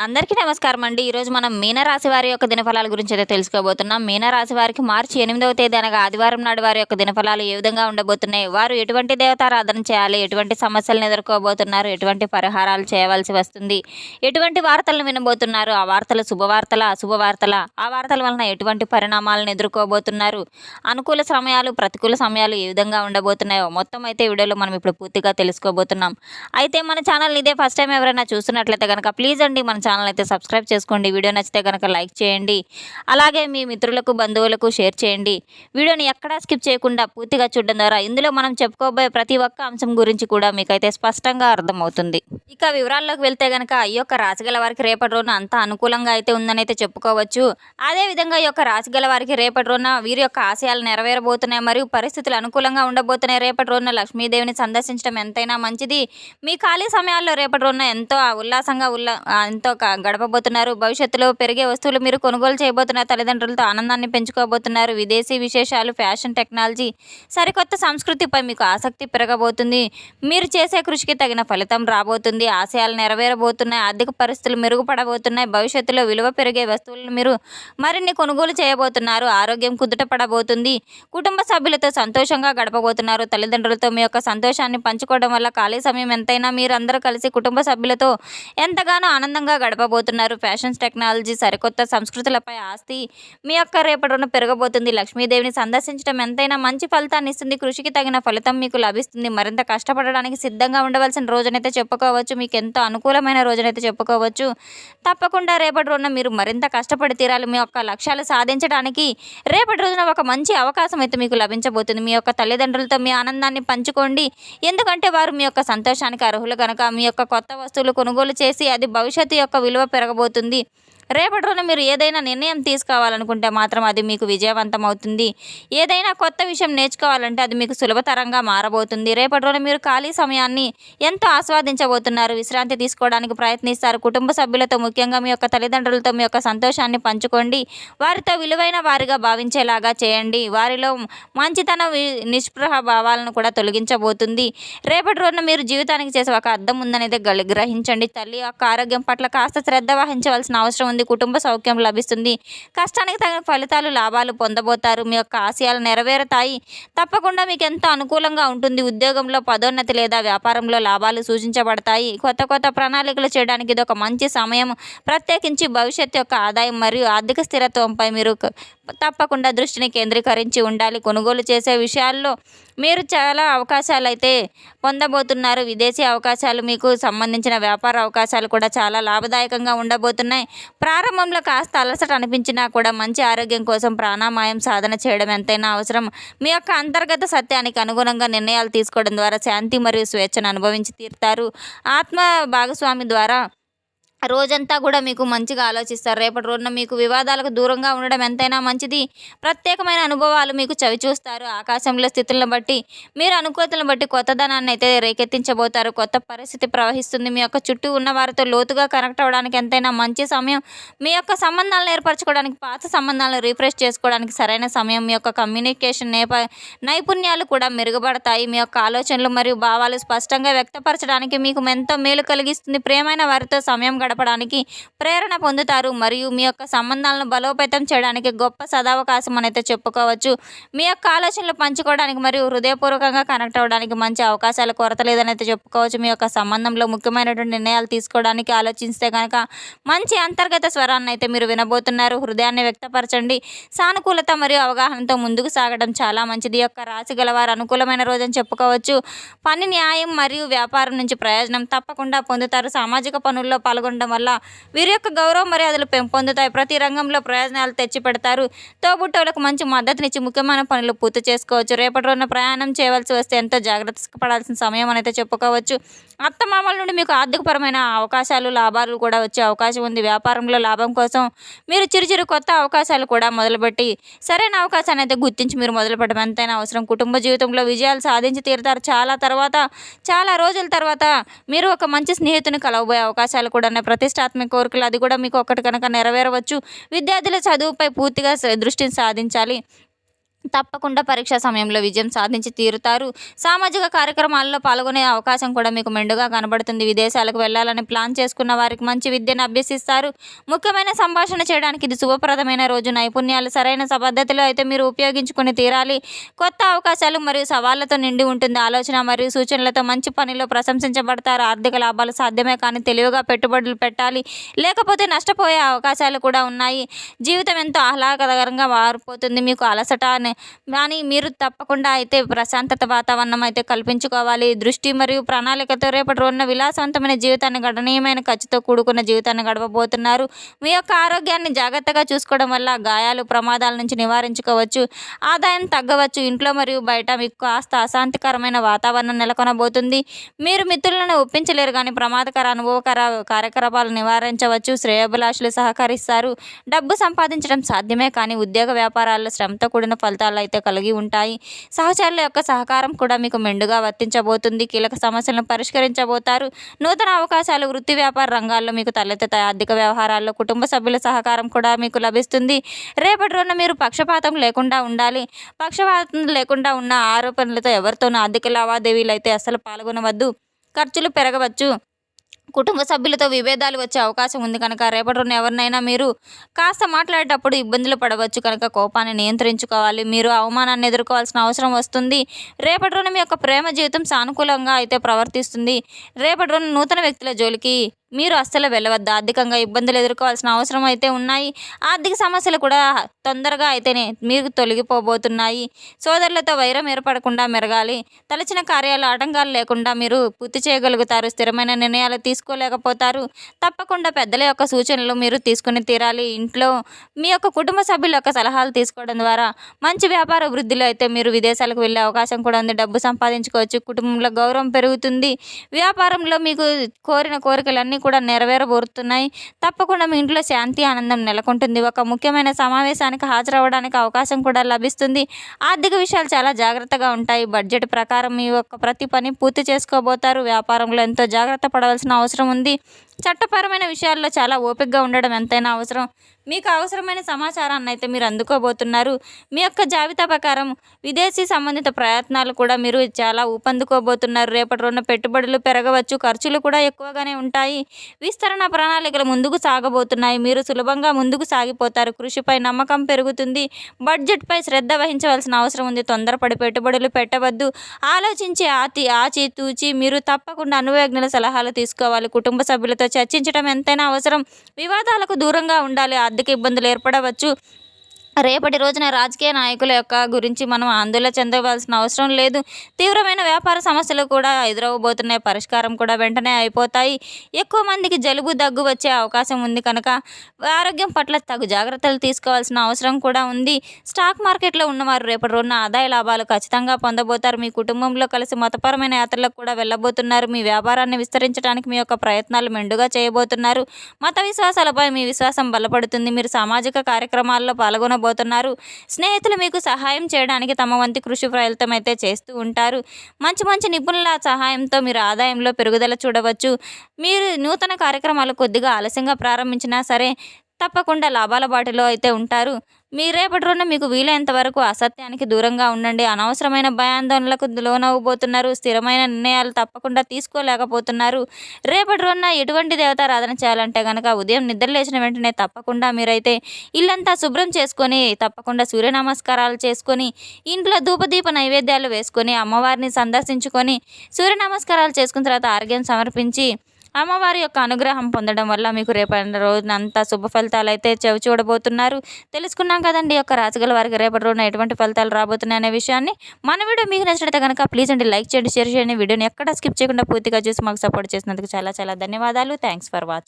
అందరికీ నమస్కారం అండి. ఈరోజు మనం మీనరాశి వారి యొక్క దినఫలాల గురించి అయితే తెలుసుకోబోతున్నాం. మీనరాశి వారికి మార్చి 8వ తేదీ అనగా ఆదివారం నాడు వారి యొక్క దినఫలాలు ఏ విధంగా ఉండబోతున్నాయి? వారు ఎటువంటి దేవతారాధన చేయాలి? ఎటువంటి సమస్యలను ఎదుర్కోబోతున్నారు? ఎటువంటి పరిహారాలు చేయవలసి వస్తుంది? ఎటువంటి వార్తలను వినబోతున్నారు? ఆ వార్తలు శుభవార్తలా? అశుభవార్తలా? ఆ వార్తల వలన ఎటువంటి పరిణామాలను ఎదుర్కోబోతున్నారు? అనుకూల సమయాలు, ప్రతికూల సమయాలు ఏ విధంగా ఉండబోతున్నాయో మొత్తం అయితే వీడియోలో మనం ఇప్పుడు పూర్తిగా తెలుసుకోబోతున్నాం. అయితే మన ఛానల్ని ఇదే ఫస్ట్ టైం ఎవరైనా చూస్తున్నట్లయితే కనుక ప్లీజ్ అండి మన ఛానల్ అయితే సబ్స్క్రైబ్ చేసుకోండి. వీడియో నచ్చితే కనుక లైక్ చేయండి. అలాగే మీ మిత్రులకు, బంధువులకు షేర్ చేయండి. వీడియోని ఎక్కడా స్కిప్ చేయకుండా పూర్తిగా చూడడం ద్వారా ఇందులో మనం చెప్పుకోబోయే ప్రతి ఒక్క అంశం గురించి కూడా మీకైతే స్పష్టంగా అర్థమవుతుంది. ఇక వివరాల్లోకి వెళ్తే గనక ఈ యొక్క రాశిగల వారికి రేపటి రోజున అంత అనుకూలంగా అయితే ఉందని అయితే చెప్పుకోవచ్చు. అదేవిధంగా ఈ యొక్క రాశిగల వారికి రేపటి రోజున వీరి యొక్క ఆశయాలు నెరవేరబోతున్నాయి మరియు పరిస్థితులు అనుకూలంగా ఉండబోతున్నాయి. రేపటి రోజున లక్ష్మీదేవిని సందర్శించడం ఎంతైనా మంచిది. మీ ఖాళీ సమయాల్లో రేపటి రోజున ఎంతో ఉల్లాసంగా ఎంతో గడపబోతున్నారు. భవిష్యత్తులో పెరిగే వస్తువులు మీరు కొనుగోలు చేయబోతున్నారు. తల్లిదండ్రులతో ఆనందాన్ని పెంచుకోబోతున్నారు. విదేశీ విశేషాలు, ఫ్యాషన్, టెక్నాలజీ, సరికొత్త సంస్కృతిపై మీకు ఆసక్తి పెరగబోతుంది. మీరు చేసే కృషికి తగిన ఫలితం రాబోతుంది. ఆశయాలు నెరవేరబోతున్నాయి. ఆర్థిక పరిస్థితులు మెరుగుపడబోతున్నాయి. భవిష్యత్తులో విలువ పెరిగే వస్తువులను మీరు మరిన్ని కొనుగోలు చేయబోతున్నారు. ఆరోగ్యం కుదుట పడబోతుంది. కుటుంబ సభ్యులతో సంతోషంగా గడపబోతున్నారు. తల్లిదండ్రులతో మీ యొక్క సంతోషాన్ని పంచుకోవడం వల్ల ఖాళీ సమయం ఎంతైనా మీరు అందరూ కలిసి కుటుంబ సభ్యులతో ఎంతగానో ఆనందంగా గడపబోతున్నారు. ఫ్యాషన్స్, టెక్నాలజీ, సరికొత్త సంస్కృతులపై ఆస్తి మీ యొక్క రేపటి రోజున పెరగబోతుంది. లక్ష్మీదేవిని సందర్శించడం ఎంతైనా మంచి ఫలితాన్ని ఇస్తుంది. కృషికి తగిన ఫలితం మీకు లభిస్తుంది. మరింత కష్టపడడానికి సిద్ధంగా ఉండవలసిన రోజునైతే చెప్పుకోవచ్చు. మీకు ఎంతో అనుకూలమైన రోజునైతే చెప్పుకోవచ్చు. తప్పకుండా రేపటి రోజున మీరు మరింత కష్టపడి తీరాలి. మీ యొక్క లక్ష్యాలు సాధించడానికి రేపటి రోజున ఒక మంచి అవకాశం అయితే మీకు లభించబోతుంది. మీ యొక్క తల్లిదండ్రులతో మీ ఆనందాన్ని పంచుకోండి. ఎందుకంటే వారు మీ యొక్క సంతోషానికి అర్హులు కనుక మీ యొక్క కొత్త వస్తువులు కొనుగోలు చేసి అది భవిష్యత్తు యొక్క విలువ పెరగబోతుంది. రేపటి రోజున మీరు ఏదైనా నిర్ణయం తీసుకోవాలనుకుంటే మాత్రం అది మీకు విజయవంతం అవుతుంది. ఏదైనా కొత్త విషయం నేర్చుకోవాలంటే అది మీకు సులభతరంగా మారబోతుంది. రేపటి రోజున మీరు ఖాళీ సమయాన్ని ఎంతో ఆస్వాదించబోతున్నారు. విశ్రాంతి తీసుకోవడానికి ప్రయత్నిస్తారు. కుటుంబ సభ్యులతో, ముఖ్యంగా మీ యొక్క తల్లిదండ్రులతో మీ యొక్క సంతోషాన్ని పంచుకోండి. వారితో విలువైన వారిగా భావించేలాగా చేయండి. వారిలో మంచితనం, నిస్పృహ భావాలను కూడా తొలగించబోతుంది. రేపటి రోజున మీరు జీవితానికి చేసే ఒక అర్థం ఉందనేది గ్రహించండి. తల్లి యొక్క ఆరోగ్యం పట్ల కాస్త శ్రద్ధ వహించవలసిన అవసరం ఉంది. కుటుంబ సౌఖ్యం లభిస్తుంది. కష్టానికి తగిన ఫలితాలు, లాభాలు పొందబోతారు. మీ యొక్క ఆశయాలు నెరవేరుతాయి. తప్పకుండా మీకు ఎంతో అనుకూలంగా ఉంటుంది. ఉద్యోగంలో పదోన్నతి లేదా వ్యాపారంలో లాభాలు సూచించబడతాయి. కొత్త ప్రణాళికలు చేయడానికి ఇది ఒక మంచి సమయం. ప్రత్యేకించి భవిష్యత్తు యొక్క ఆదాయం మరియు ఆర్థిక స్థిరత్వంపై మీరు తప్పకుండా దృష్టిని కేంద్రీకరించి ఉండాలి. కొనుగోలు చేసే విషయాల్లో మీరు చాలా అవకాశాలు అయితే పొందబోతున్నారు. విదేశీ అవకాశాలు, మీకు సంబంధించిన వ్యాపార అవకాశాలు కూడా చాలా లాభదాయకంగా ఉండబోతున్నాయి. ప్రారంభంలో కాస్త అలసట అనిపించినా కూడా మంచి ఆరోగ్యం కోసం ప్రాణాయామం, సాధన చేయడం ఎంతైనా అవసరం. మీ యొక్క అంతర్గత సత్యానికి అనుగుణంగా నిర్ణయాలు తీసుకోవడం ద్వారా శాంతి మరియు స్వేచ్ఛను అనుభవించి తీరుతారు. ఆత్మ భాగస్వామి ద్వారా రోజంతా కూడా మీకు మంచిగా ఆలోచిస్తారు. రేపటి రోజున మీకు వివాదాలకు దూరంగా ఉండడం ఎంతైనా మంచిది. ప్రత్యేకమైన అనుభవాలు మీకు చవిచూస్తారు. ఆకాశంలో స్థితులను బట్టి, మీరు అనుకూలతలను బట్టి కొత్తదనాన్ని అయితే రేకెత్తించబోతారు. కొత్త పరిస్థితి ప్రవహిస్తుంది. మీ యొక్క చుట్టూ ఉన్న వారితో లోతుగా కనెక్ట్ అవ్వడానికి ఎంతైనా మంచి సమయం. మీ యొక్క సంబంధాలను ఏర్పరచుకోవడానికి, పాత సంబంధాలను రీఫ్రెష్ చేసుకోవడానికి సరైన సమయం. మీ యొక్క కమ్యూనికేషన్ నైపుణ్యాలు కూడా మెరుగుపడతాయి. మీ యొక్క ఆలోచనలు మరియు భావాలు స్పష్టంగా వ్యక్తపరచడానికి మీకు ఎంతో మేలు కలిగిస్తుంది. ప్రియమైన వారితో సమయం గడపడానికి ప్రేరణ పొందుతారు మరియు మీ యొక్క సంబంధాలను బలోపేతం చేయడానికి గొప్ప సదావకాశం అయితే చెప్పుకోవచ్చు. మీ యొక్క ఆలోచనలు పంచుకోవడానికి మరియు హృదయపూర్వకంగా కనెక్ట్ అవ్వడానికి మంచి అవకాశాల కొరత లేదని అయితే చెప్పుకోవచ్చు. మీ యొక్క సంబంధంలో ముఖ్యమైనటువంటి నిర్ణయాలు తీసుకోవడానికి ఆలోచిస్తే కనుక మంచి అంతర్గత స్వరాన్ని అయితే మీరు వినబోతున్నారు. హృదయాన్ని వ్యక్తపరచండి. సానుకూలత మరియు అవగాహనతో ముందుకు సాగడం చాలా మంచిది. యొక్క రాశి గలవారు అనుకూలమైన రోజని చెప్పుకోవచ్చు. పని, న్యాయం మరియు వ్యాపారం నుంచి ప్రయోజనం తప్పకుండా పొందుతారు. సామాజిక పనుల్లో పాల్గొనడం వల్ల వీరి యొక్క గౌరవ మర్యాదలు పెంపొందుతాయి. ప్రతి రంగంలో ప్రయోజనాలు తెచ్చిపెడతారు. తోబుట్టువులకు మంచి మద్దతునిచ్చి ముఖ్యమైన పనులు పూర్తి చేసుకోవచ్చు. రేపటి రోజున ప్రయాణం చేయవలసి వస్తే ఎంతో జాగ్రత్త పడాల్సిన సమయం అయితే చెప్పుకోవచ్చు. అత్తమామల నుండి మీకు ఆర్థికపరమైన అవకాశాలు, లాభాలు కూడా వచ్చే అవకాశం ఉంది. వ్యాపారంలో లాభం కోసం మీరు చిరుచిరు కొత్త అవకాశాలు కూడా మొదలుపెట్టి సరైన అవకాశాన్ని అయితే గుర్తించి మీరు మొదలుపెట్టడం ఎంతైనా అవసరం. కుటుంబ జీవితంలో విజయాలు సాధించి తీరుతారు. చాలా రోజుల తర్వాత మీరు ఒక మంచి స్నేహితుని కలవబోయే అవకాశాలు కూడా ఉన్నాయి. ప్రతిష్టాత్మక కోరికలు అది కూడా మీకు ఒకటి కనుక నెరవేరవచ్చు. విద్యార్థుల చదువుపై పూర్తిగా దృష్టిని సాధించాలి. తప్పకుండా పరీక్షా సమయంలో విజయం సాధించి తీరుతారు. సామాజిక కార్యక్రమాల్లో పాల్గొనే అవకాశం కూడా మీకు మెండుగా కనబడుతుంది. విదేశాలకు వెళ్ళాలని ప్లాన్ చేసుకున్న వారికి మంచి విద్యను అభ్యసిస్తారు. ముఖ్యమైన సంభాషణ చేయడానికి ఇది శుభప్రదమైన రోజు. నైపుణ్యాలు సరైన పద్ధతిలో అయితే మీరు ఉపయోగించుకుని తీరాలి. కొత్త అవకాశాలు మరియు సవాళ్లతో నిండి ఉంటుంది. ఆలోచన మరియు సూచనలతో మంచి పనిలో ప్రశంసించబడతారు. ఆర్థిక లాభాలు సాధ్యమే, కానీ తెలివిగా పెట్టుబడులు పెట్టాలి, లేకపోతే నష్టపోయే అవకాశాలు కూడా ఉన్నాయి. జీవితం ఎంతో ఆహ్లాదకరంగా మారిపోతుంది. మీకు అలసట కానీ మీరు తప్పకుండా అయితే ప్రశాంతత వాతావరణం అయితే కల్పించుకోవాలి. దృష్టి మరియు ప్రణాళికతో రేపటి రోజున విలాసవంతమైన జీవితాన్ని, గణనీయమైన ఖర్చుతో కూడుకున్న జీవితాన్ని గడపబోతున్నారు. మీ యొక్క ఆరోగ్యాన్ని జాగ్రత్తగా చూసుకోవడం వల్ల గాయాలు, ప్రమాదాల నుంచి నివారించుకోవచ్చు. ఆదాయం తగ్గవచ్చు. ఇంట్లో మరియు బయట మీకు కాస్త అశాంతికరమైన వాతావరణం నెలకొనబోతుంది. మీరు మిత్రులను ఒప్పించలేరు, కానీ ప్రమాదకర అనుభవకర కార్యకలాపాలు నివారించవచ్చు. శ్రేయోభిలాషులు సహకరిస్తారు. డబ్బు సంపాదించడం సాధ్యమే, కానీ ఉద్యోగ వ్యాపారాల్లో శ్రమతో కూడిన ఫలితాలు అయితే కలిగి ఉంటాయి. సహచరుల యొక్క సహకారం కూడా మీకు మెండుగా వర్తించబోతుంది. కీలక సమస్యలను పరిష్కరించబోతారు. నూతన అవకాశాలు వృత్తి వ్యాపార రంగాల్లో మీకు తలెత్తుతాయి. ఆర్థిక వ్యవహారాల్లో కుటుంబ సభ్యుల సహకారం కూడా మీకు లభిస్తుంది. రేపటి రోజున మీరు పక్షపాతం లేకుండా ఉండాలి. పక్షపాతం లేకుండా ఉన్న ఆరోపణలతో ఎవరితోనూ ఆర్థిక లావాదేవీలు అయితే అస్సలు పాల్గొనవద్దు. ఖర్చులు పెరగవచ్చు. కుటుంబ సభ్యులతో విభేదాలు వచ్చే అవకాశం ఉంది కనుక రేపటి రోజున ఎవరినైనా మీరు కాస్త మాట్లాడేటప్పుడు ఇబ్బందులు పడవచ్చు కనుక కోపాన్ని నియంత్రించుకోవాలి. మీరు అవమానాన్ని ఎదుర్కోవాల్సిన అవసరం వస్తుంది. రేపటి రోజున మీ యొక్క ప్రేమ జీవితం సానుకూలంగా అయితే ప్రవర్తిస్తుంది. రేపటి రోజున నూతన వ్యక్తుల జోలికి మీరు అస్సలు వెళ్ళవద్దు. ఆర్థికంగా ఇబ్బందులు ఎదుర్కోవాల్సిన అవసరం అయితే ఉన్నాయి. ఆర్థిక సమస్యలు కూడా తొందరగా అయితేనే మీకు తొలగిపోబోతున్నాయి. సోదరులతో వైరం ఏర్పడకుండా మెరగాలి. తలచిన కార్యాలు ఆటంకాలు లేకుండా మీరు పూర్తి చేయగలుగుతారు. స్థిరమైన నిర్ణయాలు తీసుకోలేకపోతారు. తప్పకుండా పెద్దల యొక్క సూచనలు మీరు తీసుకుని తీరాలి. ఇంట్లో మీ యొక్క కుటుంబ సభ్యుల యొక్క సలహాలు తీసుకోవడం ద్వారా మంచి వ్యాపార వృద్ధిలో అయితే మీరు విదేశాలకు వెళ్ళే అవకాశం కూడా ఉంది. డబ్బు సంపాదించుకోవచ్చు. కుటుంబంలో గౌరవం పెరుగుతుంది. వ్యాపారంలో మీకు కోరిన కోరికలన్నీ కూడా నెరవేరబోతున్నాయి. తప్పకుండా మీ ఇంట్లో శాంతి, ఆనందం నెలకొంటుంది. ఒక ముఖ్యమైన సమావేశానికి హాజరవ్వడానికి అవకాశం కూడా లభిస్తుంది. ఆర్థిక విషయాలు చాలా జాగ్రత్తగా ఉంటాయి. బడ్జెట్ ప్రకారం మీ యొక్క ప్రతి పని పూర్తి చేసుకోబోతారు. వ్యాపారంలో ఎంతో జాగ్రత్త పడవలసిన అవసరం ఉంది. చట్టపరమైన విషయాల్లో చాలా ఓపికగా ఉండడం ఎంతైనా అవసరం. మీకు అవసరమైన సమాచారాన్ని అయితే మీరు అందుకోబోతున్నారు. మీ యొక్క జాబితా ప్రకారం విదేశీ సంబంధిత ప్రయత్నాలు కూడా మీరు చాలా ఊపందుకోబోతున్నారు. రేపటి రోజున పెట్టుబడులు పెరగవచ్చు. ఖర్చులు కూడా ఎక్కువగానే ఉంటాయి. విస్తరణ ప్రణాళికలు ముందుకు సాగబోతున్నాయి. మీరు సులభంగా ముందుకు సాగిపోతారు. కృషిపై నమ్మకం పెరుగుతుంది. బడ్జెట్పై శ్రద్ధ వహించవలసిన అవసరం ఉంది. తొందరపడి పెట్టుబడులు పెట్టవద్దు. ఆలోచించి ఆచితూచి మీరు తప్పకుండా అనుభవజ్ఞుల సలహాలు తీసుకోవాలి. కుటుంబ సభ్యులతో చర్చించడం ఎంతైనా అవసరం. వివాదాలకు దూరంగా ఉండాలి. ఆర్థిక ఇబ్బందులు ఏర్పడవచ్చు. రేపటి రోజున రాజకీయ నాయకుల యొక్క గురించి మనం ఆందోళన చెందవలసిన అవసరం లేదు. తీవ్రమైన వ్యాపార సమస్యలు కూడా ఎదురవబోతున్నాయి. పరిష్కారం కూడా వెంటనే అయిపోతాయి. ఎక్కువ మందికి జలుబు, దగ్గు వచ్చే అవకాశం ఉంది కనుక ఆరోగ్యం పట్ల తగు జాగ్రత్తలు తీసుకోవాల్సిన అవసరం కూడా ఉంది. స్టాక్ మార్కెట్లో ఉన్నవారు రేపటి రోజున ఆదాయ లాభాలు ఖచ్చితంగా పొందబోతారు. మీ కుటుంబంలో కలిసి మతపరమైన యాత్రలకు కూడా వెళ్ళబోతున్నారు. మీ వ్యాపారాన్ని విస్తరించడానికి మీ యొక్క ప్రయత్నాలు మెండుగా చేయబోతున్నారు. మత విశ్వాసాలపై మీ విశ్వాసం బలపడుతుంది. మీరు సామాజిక కార్యక్రమాల్లో పాల్గొనబోతున్నారు. స్నేహితులు మీకు సహాయం చేయడానికి తమ వంతు కృషి ప్రయత్నం అయితే చేస్తూ ఉంటారు. మంచి నిపుణుల సహాయంతో మీరు ఆదాయంలో పెరుగుదల చూడవచ్చు. మీరు నూతన కార్యక్రమాలు కొద్దిగా ఆలస్యంగా ప్రారంభించినా సరే తప్పకుండా లాభాల బాటలో అయితే ఉంటారు. మీ రేపటి రోజున మీకు వీలైనంత వరకు అసత్యానికి దూరంగా ఉండండి. అనవసరమైన భయాందోళనలకు లోనవ్వబోతున్నారు. స్థిరమైన నిర్ణయాలు తప్పకుండా తీసుకోలేకపోతున్నారు. రేపటి రోజున ఎటువంటి దేవతారాధన చేయాలంటే కనుక ఉదయం నిద్ర లేచిన వెంటనే తప్పకుండా మీరైతే ఇల్లంతా శుభ్రం చేసుకొని తప్పకుండా సూర్య నమస్కారాలు చేసుకొని ఇంట్లో ధూపదీప నైవేద్యాలు వేసుకొని అమ్మవారిని సందర్శించుకొని సూర్య నమస్కారాలు చేసుకున్న తర్వాత ఆర్ఘ్యం సమర్పించి అమ్మవారి యొక్క అనుగ్రహం పొందడం వల్ల మీకు రేపటి రోజునంతా శుభ ఫలితాలు అయితే చవి చూడబోతున్నారు. తెలుసుకున్నాం కదండి యొక్క రాశిగల వారికి రేపటి రోజున ఎటువంటి ఫలితాలు రాబోతున్నాయి అనే విషయాన్ని. మన వీడియో మీకు నచ్చినట్లయితే కనుక ప్లీజ్ అండి లైక్ చేయండి, షేర్ చేయండి. వీడియోని ఎక్కడ స్కిప్ చేయకుండా పూర్తిగా చూసి మాకు సపోర్ట్ చేసినందుకు చాలా ధన్యవాదాలు. Thanks for watching.